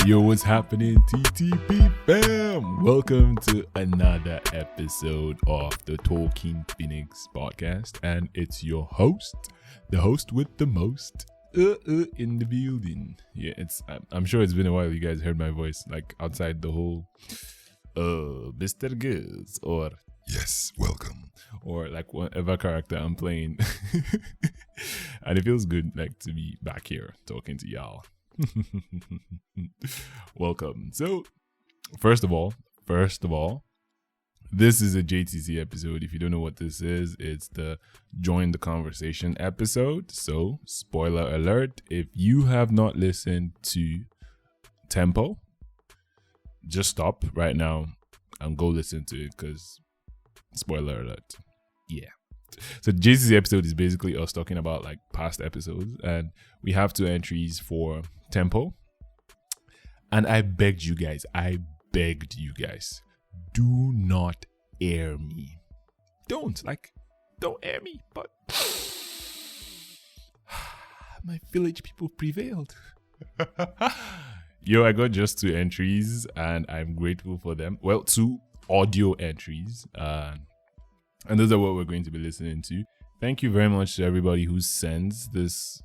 Yo, what's happening, TTP fam? Welcome to another episode of the Talking Phoenix podcast, and it's your host, the host with the most, in the building. Yeah, I'm sure it's been a while. You guys heard my voice, like outside the whole, Mr. Giz, or yes, welcome, or like whatever character I'm playing, and it feels good, like to be back here talking to y'all. Welcome. So, first of all, this is a JTC episode. If you don't know what this is, it's the Join the Conversation episode. So, spoiler alert, if you have not listened to Tempo, just stop right now and go listen to it, because spoiler alert. Yeah. So JTC episode is basically us talking about like past episodes, and we have 2 entries for Tempo. And I begged you guys, do not air me. Don't air me, but my village people prevailed. Yo, I got just 2 entries and I'm grateful for them. Well, 2 audio entries. And those are what we're going to be listening to. Thank you very much to everybody who sends this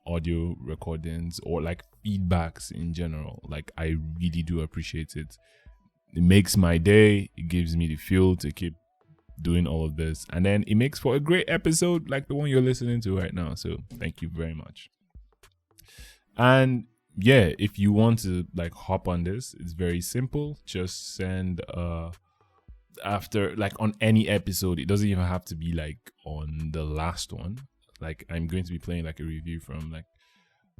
audio recordings or like feedbacks in general. Like, I really do appreciate it. It makes my day. It gives me the fuel to keep doing all of this. And then it makes for a great episode like the one you're listening to right now. So thank you very much. And yeah, if you want to like hop on this, it's very simple. Just send after, like, on any episode. It doesn't even have to be like on the last one. Like, I'm going to be playing like a review from like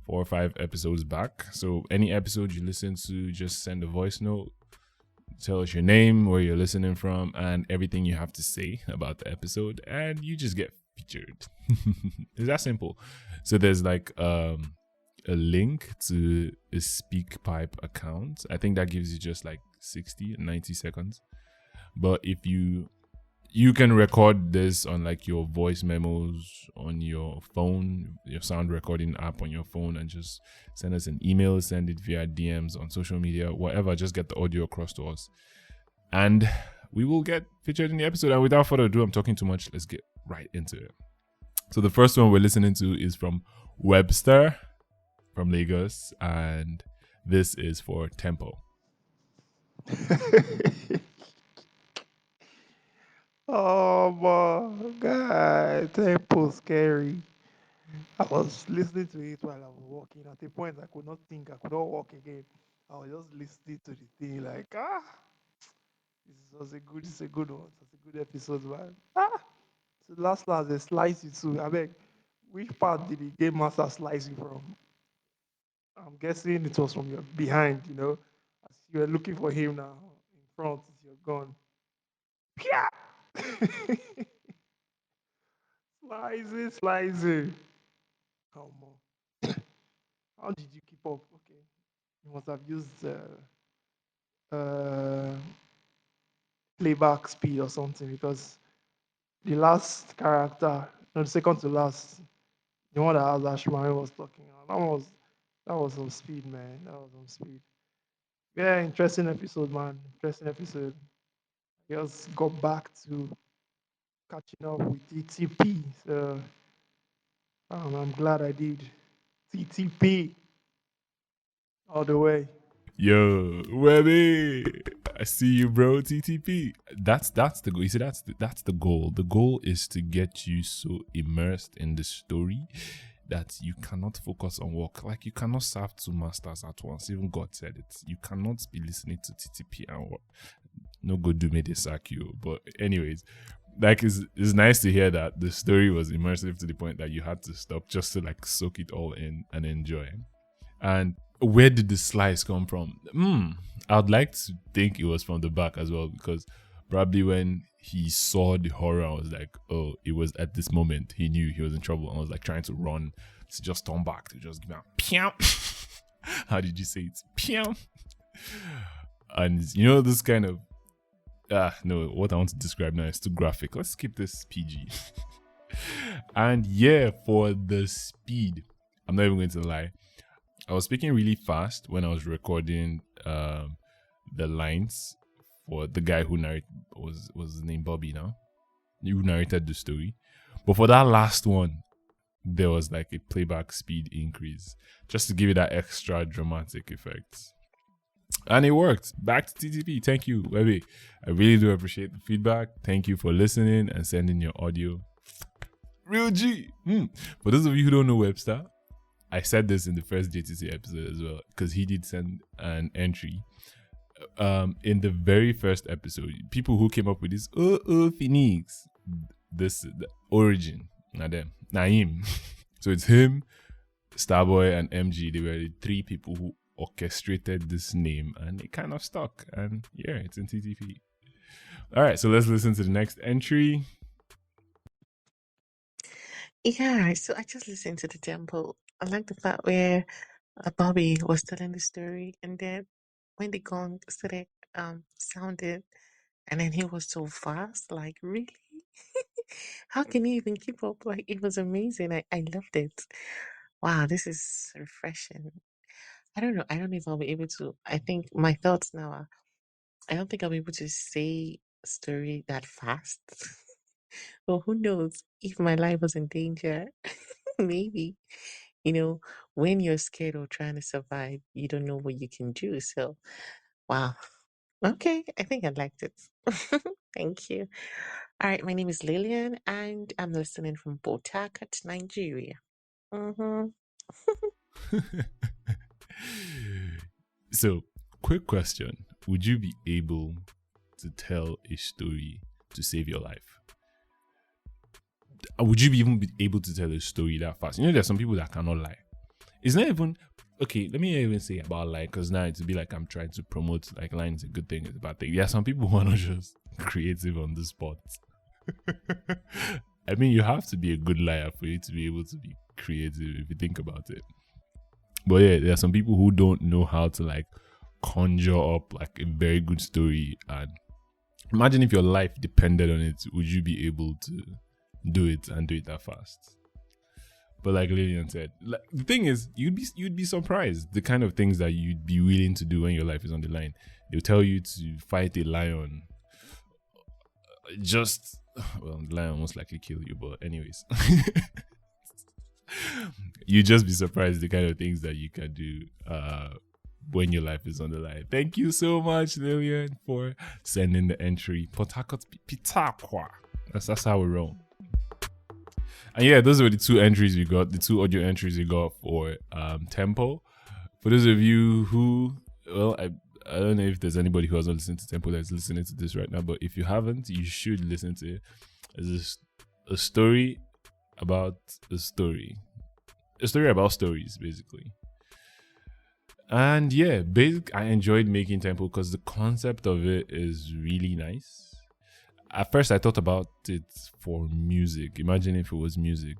4 or 5 episodes back. So any episode you listen to, just send a voice note, tell us your name, where you're listening from, and everything you have to say about the episode, and you just get featured. It's that simple. So there's like a link to a SpeakPipe account. I think that gives you just like 60, 90 seconds. But if you can record this on like your voice memos on your phone, your sound recording app on your phone, and just send us an email, send it via DMs on social media, whatever, just get the audio across to us. And we will get featured in the episode. And without further ado, I'm talking too much. Let's get right into it. So the first one we're listening to is from Webster from Lagos, and this is for Tempo. Oh my God, Tempo scary. I was listening to it while I was walking. At a point, I could not think, I could not walk again. I was just listening to the thing like, this is a good one. It's a good episode, man. So last they slice it too. I beg, which part did the game master slice you from? I'm guessing it was from your behind, as you were looking for him now. In front, you're gone. Yeah. Slice it. Come on. How did you keep up? Okay. You must have used uh, playback speed or something, because the last character, no, the second to last, the one that has Ashmari was talking on, that was some speed, man. That was some speed. Yeah, interesting episode, man. Interesting episode. Just got back to catching up with TTP. So I'm glad I did. TTP all the way. Yo, Webby, I see you, bro. TTP. That's the goal. You see, that's the goal. The goal is to get you so immersed in the story that you cannot focus on work. Like, you cannot serve 2 masters at once. Even God said it. You cannot be listening to TTP and work. No good do me they sack you. But anyways, like, it's nice to hear that the story was immersive to the point that you had to stop just to like soak it all in and enjoy. And where did the slice come from? I'd like to think it was from the back as well, because probably when he saw the horror, I was like, oh, it was at this moment he knew he was in trouble and was like trying to run to just turn back, to just give him a pew. How did you say it? Pew. And this kind of no, what I want to describe now is too graphic. Let's keep this PG. And yeah, for the speed, I'm not even going to lie. I was speaking really fast when I was recording the lines for the guy who narrated was his name Bobby now. Who narrated the story. But for that last one, there was like a playback speed increase just to give it that extra dramatic effect. And it worked. Back to TTP. Thank you, Webby. I really do appreciate the feedback. Thank you for listening and sending your audio. Real G. For those of you who don't know Webster, I said this in the first JTC episode as well because he did send an entry. In the very first episode, people who came up with this Phoenix, the origin, not them, Naim. So it's him, Starboy, and MG. They were the three people who orchestrated this name, and it kind of stuck. And yeah, it's in TTP. All right, so let's listen to the next entry. Yeah, so I just listened to the tempo. I like the part where Bobby was telling the story, and then when the gong started sounded, and then he was so fast, like really, how can he even keep up? Like it was amazing. I loved it. Wow, this is refreshing. I don't know. I don't know if I'll be able to. I think my thoughts now are. I don't think I'll be able to say a story that fast. But who knows if my life was in danger? Maybe. You know, when you're scared or trying to survive, you don't know what you can do. So, wow. Okay, I think I liked it. Thank you. All right, my name is Lillian, and I'm listening from Port Harcourt, Nigeria. Mm-hmm. So, quick question. Would you be able to tell a story to save your life? Would you even be able to tell a story that fast? You know, there's some people that cannot lie. It's not even okay. Let me even say about lie, because now it's be like I'm trying to promote like lying is a good thing, it's a bad thing. There are some people who are not just creative on the spot. I mean, you have to be a good liar for you to be able to be creative if you think about it. But yeah, there are some people who don't know how to like conjure up like a very good story. And imagine if your life depended on it, would you be able to do it and do it that fast? But like Lillian said, like, the thing is, you'd be surprised the kind of things that you'd be willing to do when your life is on the line. They'll tell you to fight a lion. Just well, the lion will most likely kill you, but anyways. You just be surprised the kind of things that you can do when your life is on the line. Thank you so much, Lillian, for sending the entry. Port Harcourt Pitaqua. That's how we roll. And yeah, those were the two entries we got, the two audio entries we got for Tempo. For those of you who, well, I don't know if there's anybody who hasn't listened to Tempo that's listening to this right now, but if you haven't, you should listen to it. It's a story about a story. A story about stories, basically. And yeah, I enjoyed making Tempo because the concept of it is really nice. At first, I thought about it for music. Imagine if it was music.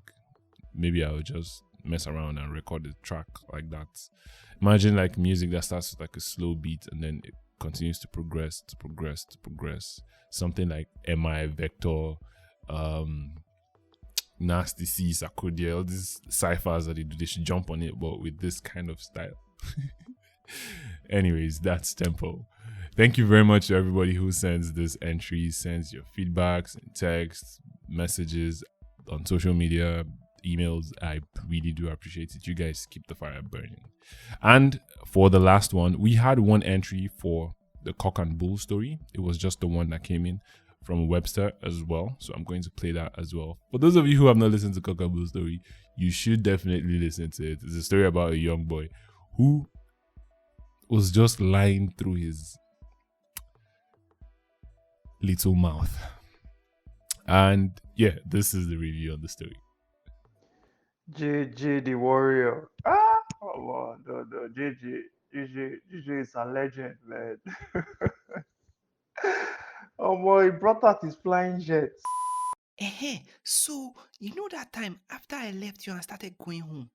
Maybe I would just mess around and record a track like that. Imagine like music that starts with like a slow beat and then it continues to progress. Something like MI, Vector, Nasty C, Sarkodie, all these ciphers that they do, they should jump on it, but with this kind of style. Anyways, that's Tempo. Thank you very much to everybody who sends this entry, sends your feedbacks, texts, messages on social media, emails. I really do appreciate it. You guys keep the fire burning. And for the last one, we had one entry for the Cock and Bull story. It was just the one that came in from Webster as well. So I'm going to play that as well. For those of you who have not listened to Cock and Bull story, you should definitely listen to it. It's a story about a young boy who was just lying through his little mouth. And yeah, this is the review of the story. JJ the Warrior. Come on, no, JJ is a legend, man. Oh boy, he brought out his flying jets. So, you know that time after I left you and started going home,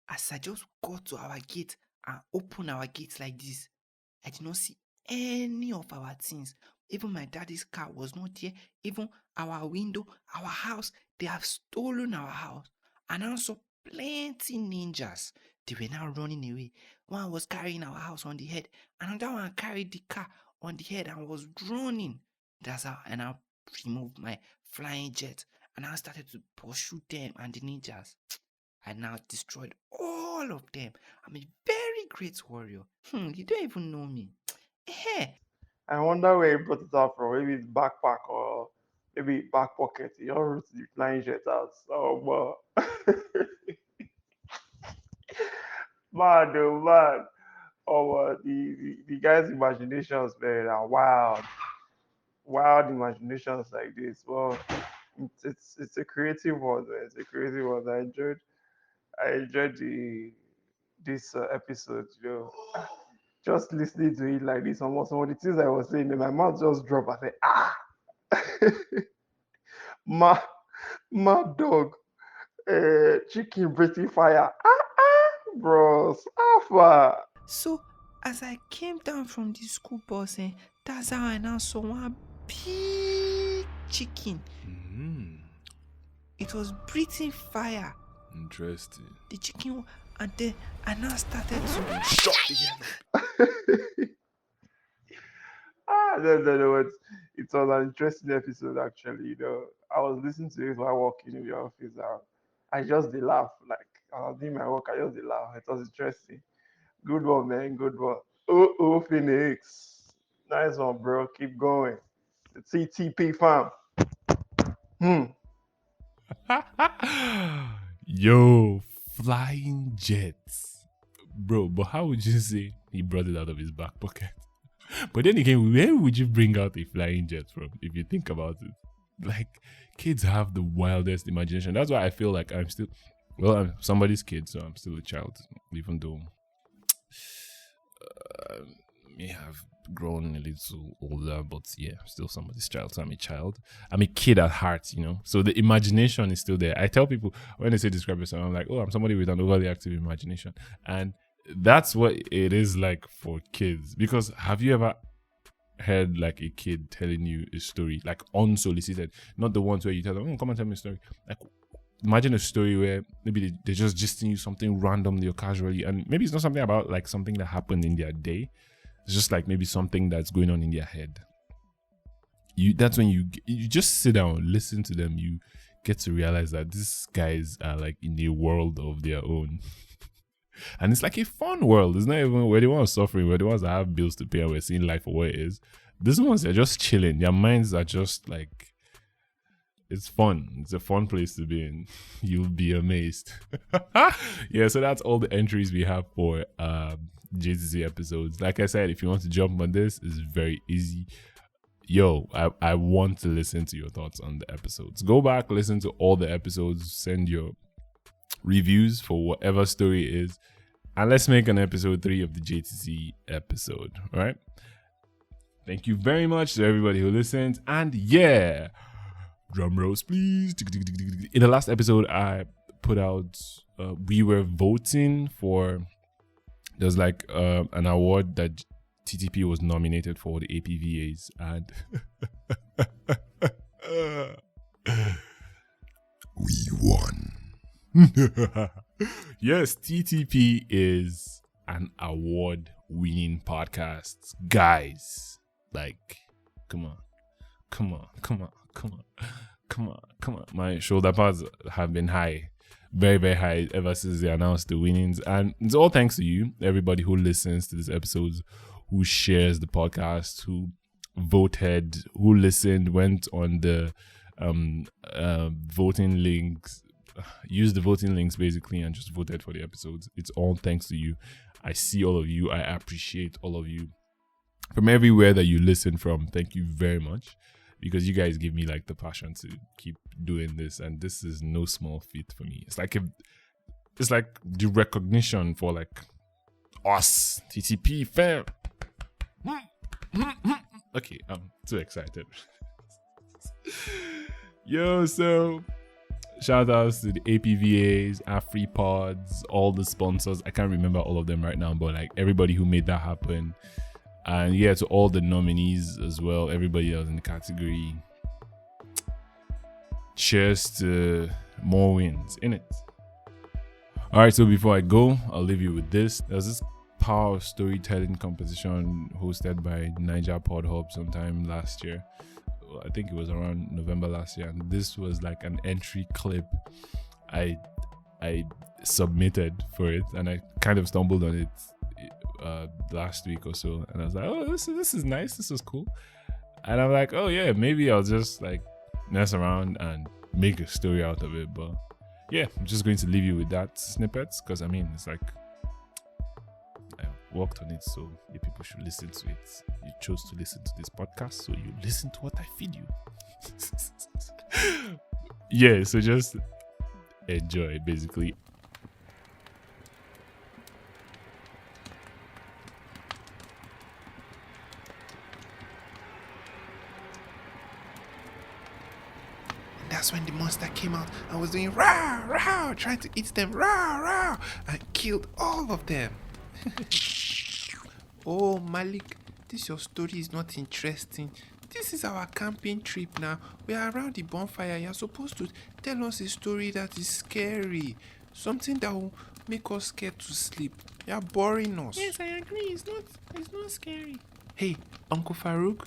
as I just got to our gate and opened our gates like this, I did not see any of our things. Even my daddy's car was not there. Even our window, our house, they have stolen our house. And I saw plenty ninjas. They were now running away. One was carrying our house on the head, another one carried the car on the head and was running. That's how I now removed my flying jet and I started to pursue them and the ninjas. I now destroyed all of them. I'm a very great warrior. You don't even know me. Hey, I wonder where he brought it out from. Maybe his backpack or maybe back pocket. He all wrote the flying jet out. Oh, but man, oh man. Oh, the guy's imaginations, man, are wild. Wild imaginations like this. Well, it's a creative one, man. It's a creative one. I enjoyed this episode, just listening to it like this, almost some of the things I was saying, my mouth just dropped. I said, my my dog, chicken breathing fire, bros, alpha. so as I came down from the school bus, that's how I now saw one big chicken. It was breathing fire. Interesting. The chicken, and then I now started to shut the hell up. No. It was an interesting episode, actually. I was listening to it while walking in the office. I just did laugh. Like, I was doing my work, I just did laugh. It was interesting. Good one, man. Good one. Oh, Phoenix. Nice one, bro. Keep going. The TTP fam. Yo, flying jets. Bro, but how would you say he brought it out of his back pocket? But then again, where would you bring out a flying jet from if you think about it? Like, kids have the wildest imagination. That's why I feel like I'm somebody's kid, so I'm still a child, even though may have grown a little older, but yeah, still somebody's child. So I'm a child. I'm a kid at heart, So the imagination is still there. I tell people when they say describe yourself, I'm like, oh, I'm somebody with an overly active imagination. And that's what it is like for kids. Because have you ever heard like a kid telling you a story, like unsolicited, not the ones where you tell them, come and tell me a story. Like, imagine a story where maybe they're just gisting you something randomly or casually, and maybe it's not something about like something that happened in their day. It's just like maybe something that's going on in their head. That's when you just sit down, listen to them. You get to realize that these guys are like in a world of their own. And it's like a fun world. It's not even where the ones suffering, where the ones that have bills to pay and we're seeing life for what it is. These ones are just chilling. Their minds are just like, it's fun. It's a fun place to be in. You'll be amazed. Yeah, so that's all the entries we have for JTC episodes. Like I said, if you want to jump on this, it's very easy. Yo, I want to listen to your thoughts on the episodes. Go back, listen to all the episodes, send your reviews for whatever story it is, and let's make an episode 3 of the JTC episode. All right. Thank you very much to everybody who listens. And yeah, drum rolls, please. In the last episode, I put out, we were voting for, there's like an award that TTP was nominated for, the APVAs, and we won. Yes, TTP is an award-winning podcast, guys. Like, come on. My shoulder pads have been high, very, very high ever since they announced the winnings, and it's all thanks to you, everybody who listens to this episodes, who shares the podcast, who voted, who listened, went on the voting links. Use the voting links basically and just voted for the episodes. It's all thanks to you. I see all of you. I appreciate all of you from everywhere that you listen from. Thank you very much, because you guys give me like the passion to keep doing this, and this is no small feat for me. It's like the recognition for like us, TTP fam. Okay, I'm too excited. Yo, so shout outs to the APVAs, AfriPods, all the sponsors. I can't remember all of them right now, but like everybody who made that happen. And yeah, to all the nominees as well, everybody else in the category. Cheers to more wins, innit? All right, so before I go, I'll leave you with this. There's this power of storytelling competition hosted by Niger Pod Hub sometime last year. I think it was around November last year, and this was like an entry clip I submitted for it, and I kind of stumbled on it last week or so, and I was like, oh, this is nice, this is cool, and I'm like, oh yeah, maybe I'll just like mess around and make a story out of it. But yeah, I'm just going to leave you with that snippets, because I mean, it's like I worked on it, so you people should listen to it. You chose to listen to this podcast, so you listen to what I feed you. Yeah, so just enjoy, basically. That's when the monster came out and was doing rah rah, trying to eat them rah rah, and killed all of them. Oh Malik, this your story is not interesting. This is our camping trip now. We are around the bonfire. You're supposed to tell us a story that is scary. Something that will make us scared to sleep. You're boring us. Yes, I agree. It's not scary. Hey, Uncle Farouk,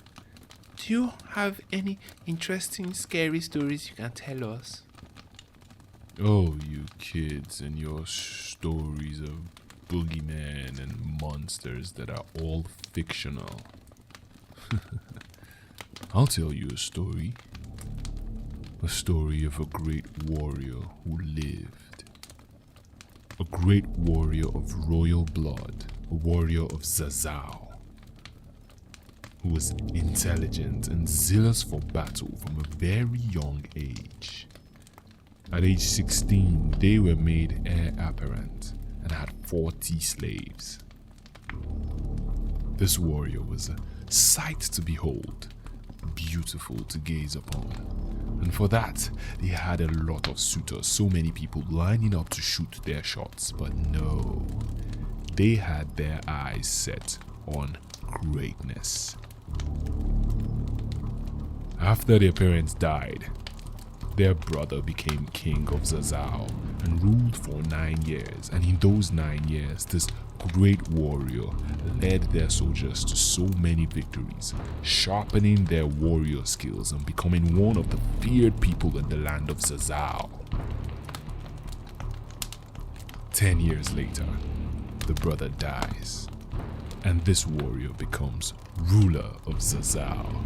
do you have any interesting scary stories you can tell us? Oh, you kids and your stories of boogeymen and monsters that are all fictional. I'll tell you a story. A story of a great warrior who lived. A great warrior of royal blood. A warrior of Zazao. Who was intelligent and zealous for battle from a very young age. At age 16, they were made heir apparent and had 40 slaves. This warrior was a sight to behold, beautiful to gaze upon. And for that, they had a lot of suitors, so many people lining up to shoot their shots. But no, they had their eyes set on greatness. After their parents died, their brother became king of Zazao and ruled for 9 years. And in those 9 years, this great warrior led their soldiers to so many victories, sharpening their warrior skills and becoming one of the feared people in the land of Zazao. 10 years later, the brother dies, and this warrior becomes ruler of Zazao.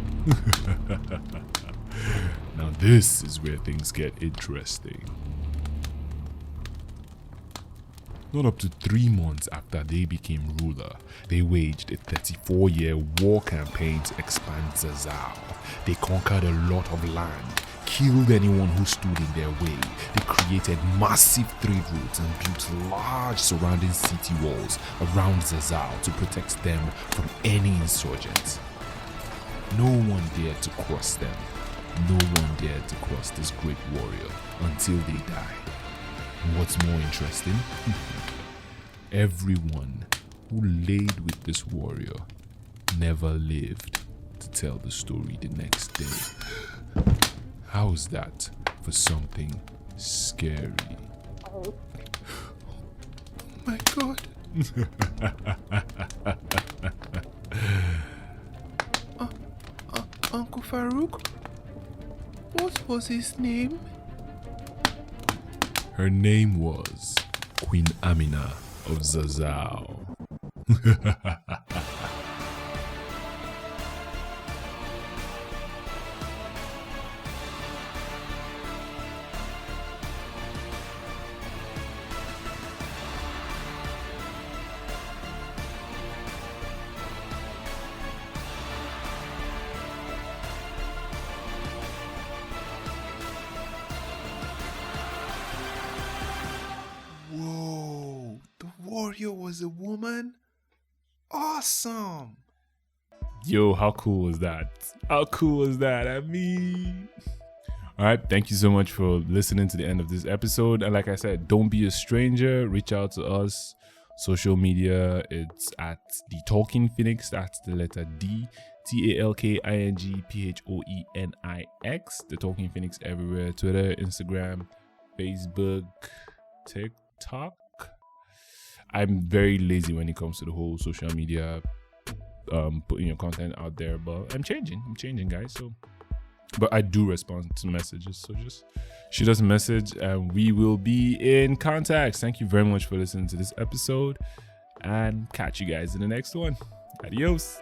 Now this is where things get interesting. Not up to 3 months after they became ruler, they waged a 34-year war campaign to expand Zazao. They conquered a lot of land, killed anyone who stood in their way. They created massive trade routes and built large surrounding city walls around Zazao to protect them from any insurgents. No one dared to cross them. No one dared to cross this great warrior until they died. And what's more interesting? Everyone who laid with this warrior never lived to tell the story the next day. How's that for something scary? Oh my God. Uncle Farouk? What was his name? Her name was Queen Amina of Zazao. Whoa, the warrior was a woman? Awesome! Yo, how cool was that? How cool was that? I mean... Alright, thank you so much for listening to the end of this episode. And like I said, don't be a stranger. Reach out to us. Social media, it's at The Talking Phoenix. That's the letter D. TALKINGPHOENIX. The Talking Phoenix everywhere. Twitter, Instagram, Facebook, TikTok. I'm very lazy when it comes to the whole social media, putting your content out there. But I'm changing, guys. So, but I do respond to messages. So just shoot us a message, and we will be in contact. Thank you very much for listening to this episode, and catch you guys in the next one. Adios.